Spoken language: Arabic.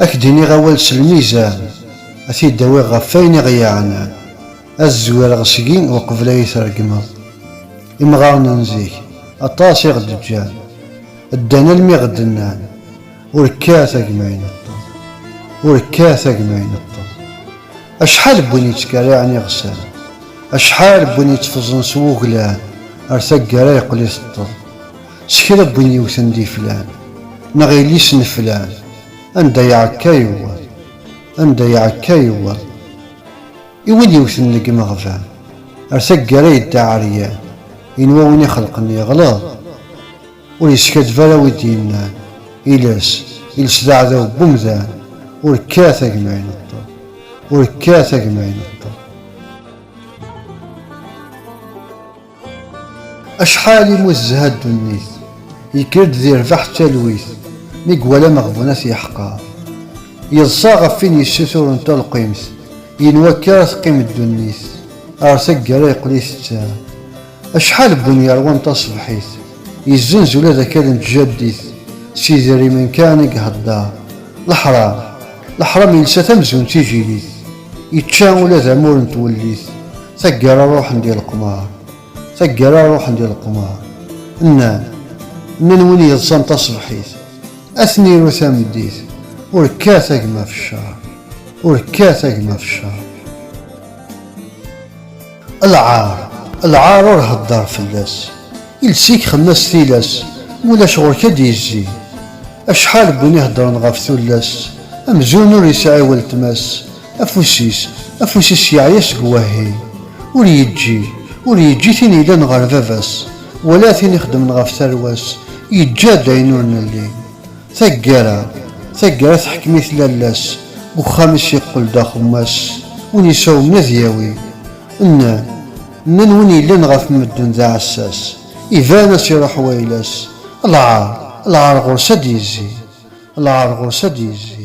أكديني غوال الميزان أتيداوي غفاين غياعنان الزوار غسقين وقبلا يترقمض إمغارنا نزيك أطاس يغد الجان الدنا المي غدنان وركاثا قمعين الطب وركاثا قمعين الطب أشحال بني تكارعني غسان أشحال بني تفزن سوغلان أرثق راي قليس الطب سكرا بني وثندي فلان نغيلي سن فلان أندا يعكا يوال أندا يعكا يوال إوين يوثن لقم غفان أرثق راي الدعريان إنواوني خلقني غلاظ ويسكت فلا ودينان إلس ذا عذاو بمذان وركاثا قمعين الطب وركاثا قمعين الطب أشحال موزها الدنيث يكرد ذي رفح تلويث ميقوالا مغبونات يحقار يلصاغ فين يسسور انت القيمس ينوكرت قيم الدنيث أرثق راي قليس التام أشحال بنيار وانت صبحيث يزنزو لذا كلم تجديث سيدري من كان يقهدار الحرام يلسى تمزون تيجيليث يتشاو لذا مور توليث ثقر روح ندير القمار ثقر روح ندير القمار إنان وين يلصان تصبحيث أثني وثام ديث وركاثك ما في الشهر وركاثك ما في الشهر العار وراه الدار فلاس يلسيك خمس ثيلاس مولا شغل كديزي أشحال بني هدرن غاف ثلاس أمزون ور يسعي والتماس أفوسيس يعيش قواهي ور يجي ثيني لان غار فافاس ولا ثيني خدم غاف ثرواس يجا داينور نلي ثقرا تحكميث لالاس وخامس يقول دا خماس ونساو مذياوي إنان وين لان غاف مدن ذا عساس إيفانس يروح ويلاس العار غرسة ديزي